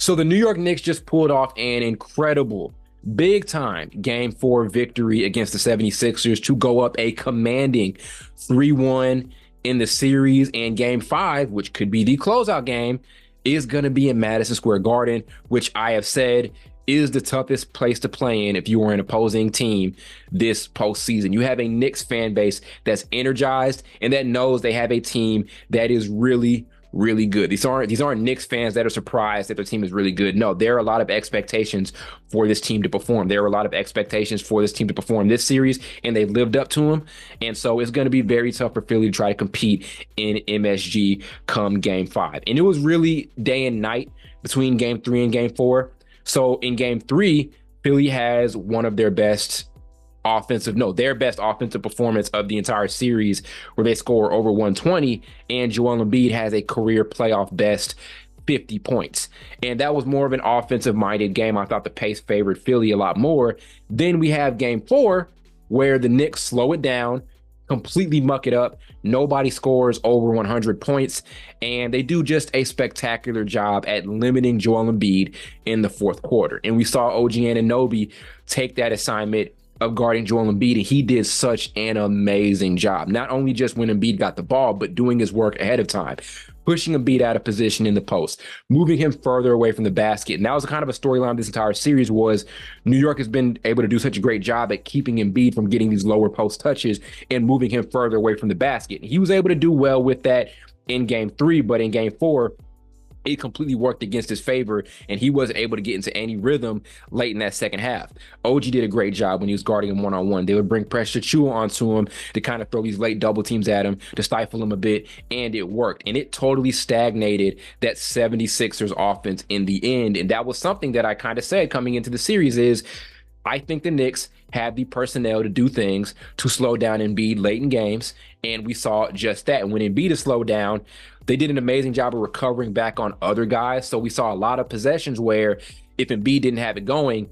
So the New York Knicks just pulled off an incredible big time game 4 victory against the 76ers to go up a commanding 3-1 in the series. And game 5, which could be the closeout game, is going to be in Madison Square Garden, which I have said is the toughest place to play in if you are an opposing team this postseason. You have a Knicks fan base that's energized and that knows they have a team that is really, really good. These aren't Knicks fans that are surprised that their team is really good. No, there are a lot of expectations for this team to perform. There are a lot of expectations for this team to perform this series, and they lived up to them. And so it's going to be very tough for Philly to try to compete in MSG come game 5. And it was really day and night between game 3 and game 4. So in game 3, Philly has one of their best offensive performance of the entire series, where they score over 120, and Joel Embiid has a career playoff best 50 points. And that was more of an offensive minded game. I thought the pace favored Philly a lot more. Then we have game 4, where the Knicks slow it down, completely muck it up. Nobody scores over 100 points, and they do just a spectacular job at limiting Joel Embiid in the fourth quarter. And we saw OG Anunoby take that assignment of guarding Joel Embiid, and he did such an amazing job. Not only just when Embiid got the ball, but doing his work ahead of time, pushing Embiid out of position in the post, moving him further away from the basket. And that was kind of a storyline of this entire series, was New York has been able to do such a great job at keeping Embiid from getting these lower post touches and moving him further away from the basket. He was able to do well with that in game 3, but in game 4, it completely worked against his favor, and he wasn't able to get into any rhythm late in that second half. OG did a great job when he was guarding him one-on-one. They would bring Precious Achiuwa onto him to kind of throw these late double teams at him to stifle him a bit, and it worked. And it totally stagnated that 76ers offense in the end, and that was something that I kind of said coming into the series is, I think the Knicks have the personnel to do things to slow down Embiid late in games, and we saw just that. And when Embiid is slowed down, they did an amazing job of recovering back on other guys. So we saw a lot of possessions where if Embiid didn't have it going,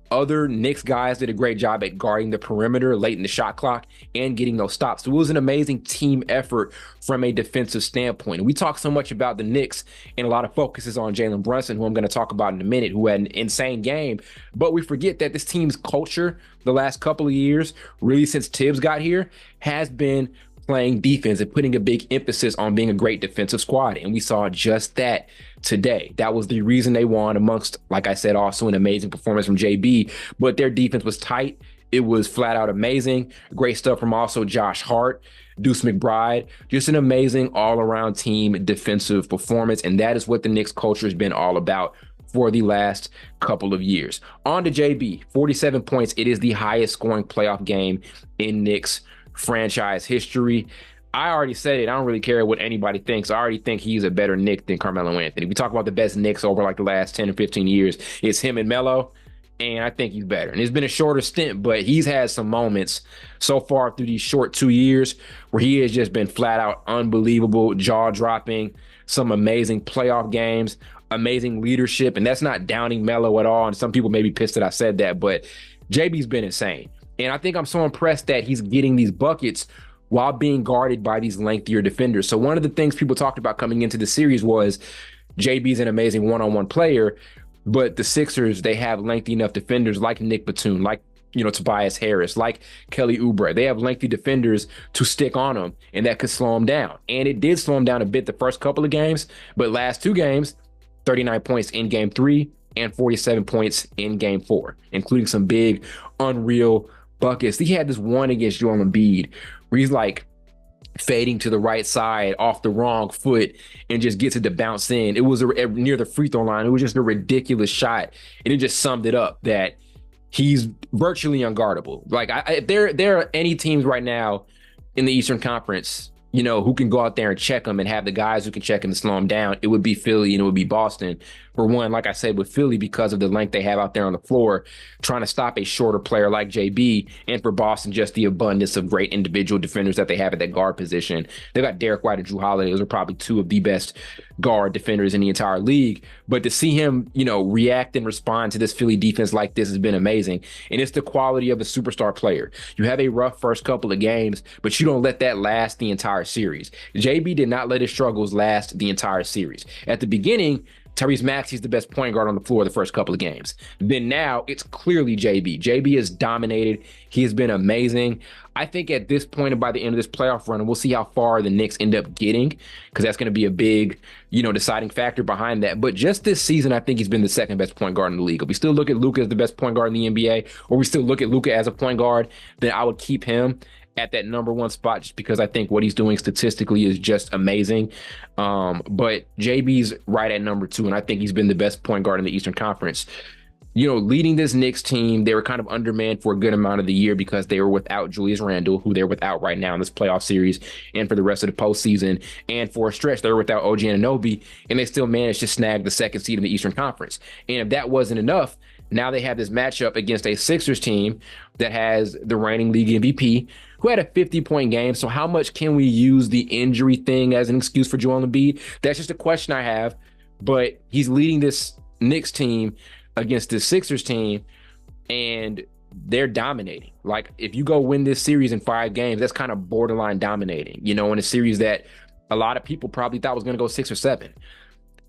other Knicks guys did a great job at guarding the perimeter late in the shot clock and getting those stops. So it was an amazing team effort from a defensive standpoint. And we talk so much about the Knicks, and a lot of focus is on Jalen Brunson, who I'm going to talk about in a minute, who had an insane game. But we forget that this team's culture the last couple of years, really since Tibbs got here, has been playing defense and putting a big emphasis on being a great defensive squad. And we saw just that today. That was the reason they won, amongst, like I said, also an amazing performance from JB. But their defense was tight. It was flat out amazing. Great stuff from also Josh Hart, Deuce McBride. Just an amazing all-around team defensive performance. And that is what the Knicks culture has been all about for the last couple of years. On to JB, 47 points. It is the highest scoring playoff game in Knicks franchise history. I already said it. I don't really care what anybody thinks. I already think he's a better Knick than Carmelo Anthony. We talk about the best Knicks over like the last 10 or 15 years. It's him and Melo, and I think he's better. And it's been a shorter stint, but he's had some moments so far through these short 2 years where he has just been flat out unbelievable, jaw-dropping, some amazing playoff games, amazing leadership. And that's not downing Melo at all. And some people may be pissed that I said that, but JB's been insane. And I think I'm so impressed that he's getting these buckets while being guarded by these lengthier defenders. So one of the things people talked about coming into the series was JB's an amazing one-on-one player, but the Sixers, they have lengthy enough defenders like Nick Batum, like, Tobias Harris, like Kelly Oubre. They have lengthy defenders to stick on him, and that could slow him down. And it did slow him down a bit the first couple of games, but last 2 games, 39 points in game 3 and 47 points in game 4, including some big, unreal buckets. He had this one against Joel Embiid where he's like fading to the right side off the wrong foot and just gets it to bounce in. It was near the free throw line. It was just a ridiculous shot, and it just summed it up that he's virtually unguardable. Like, if there are any teams right now in the Eastern Conference, who can go out there and check him and have the guys who can check him and slow him down, it would be Philly and it would be Boston. For one, like I said, with Philly, because of the length they have out there on the floor, trying to stop a shorter player like JB, and for Boston, just the abundance of great individual defenders that they have at that guard position. They got Derek White and Drew Holiday. Those are probably 2 of the best guard defenders in the entire league. But to see him, react and respond to this Philly defense like this has been amazing. And it's the quality of a superstar player. You have a rough first couple of games, but you don't let that last the entire series. JB did not let his struggles last the entire series. At the beginning, Tyrese Maxey's the best point guard on the floor the first couple of games. Then now it's clearly JB. JB has dominated. He has been amazing. I think at this point and by the end of this playoff run, and we'll see how far the Knicks end up getting, because that's going to be a big, deciding factor behind that. But just this season, I think he's been the second best point guard in the league. If we still look at Luka as the best point guard in the NBA, or we still look at Luka as a point guard, then I would keep him at that number one spot, just because I think what he's doing statistically is just amazing. But JB's right at number two, and I think he's been the best point guard in the Eastern Conference. Leading this Knicks team, they were kind of undermanned for a good amount of the year because they were without Julius Randle, who they're without right now in this playoff series and for the rest of the postseason. And for a stretch, they were without OG Anunoby, and they still managed to snag the second seed in the Eastern Conference. And if that wasn't enough, now they have this matchup against a Sixers team that has the reigning league MVP, who had a 50-point game. So how much can we use the injury thing as an excuse for Joel Embiid? That's just a question I have. But he's leading this Knicks team against this Sixers team, and they're dominating. Like, if you go win this series in 5 games, that's kind of borderline dominating, in a series that a lot of people probably thought was going to go 6 or 7.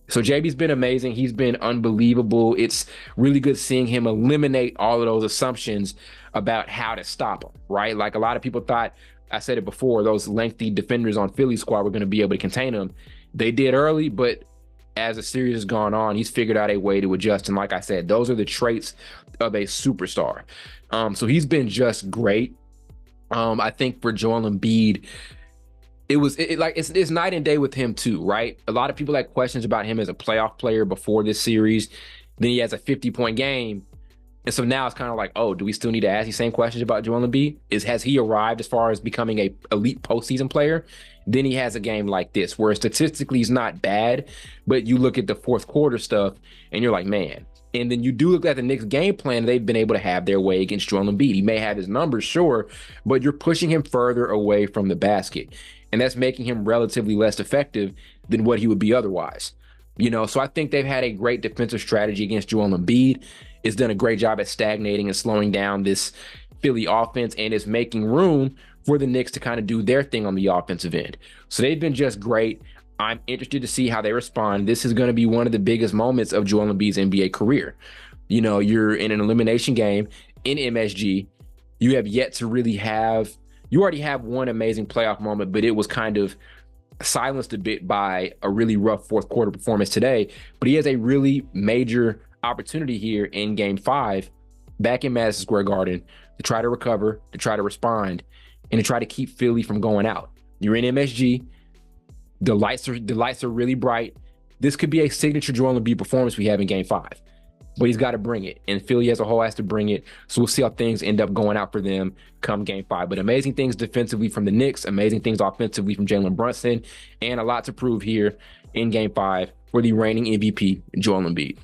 So JB's been amazing. He's been unbelievable. It's really good seeing him eliminate all of those assumptions about how to stop him, right? Like, a lot of people thought, I said it before, those lengthy defenders on Philly squad were going to be able to contain him. They did early, but as the series has gone on, he's figured out a way to adjust. And like I said, those are the traits of a superstar. So he's been just great. I think for Joel Embiid, it's night and day with him too, right? A lot of people had questions about him as a playoff player before this series. Then he has a 50-point game. And so now it's kind of like, oh, do we still need to ask these same questions about Joel Embiid? Has he arrived as far as becoming a elite postseason player? Then he has a game like this, where statistically he's not bad, but you look at the fourth quarter stuff and you're like, man. And then you do look at the Knicks game plan, they've been able to have their way against Joel Embiid. He may have his numbers, sure, but you're pushing him further away from the basket. And that's making him relatively less effective than what he would be otherwise. So I think they've had a great defensive strategy against Joel Embiid. It's done a great job at stagnating and slowing down this Philly offense, and is making room for the Knicks to kind of do their thing on the offensive end. So they've been just great. I'm interested to see how they respond. This is going to be one of the biggest moments of Joel Embiid's NBA career. You're in an elimination game in MSG. You have yet to really you already have one amazing playoff moment, but it was kind of silenced a bit by a really rough fourth quarter performance today. But he has a really major opportunity here in Game 5 back in Madison Square Garden to try to recover, to try to respond, and to try to keep Philly from going out. You're in MSG. The lights are really bright. This could be a signature Joel Embiid performance we have in Game 5. But he's got to bring it, and Philly as a whole has to bring it. So we'll see how things end up going out for them come Game 5. But amazing things defensively from the Knicks, amazing things offensively from Jalen Brunson, and a lot to prove here in Game 5 for the reigning MVP, Joel Embiid.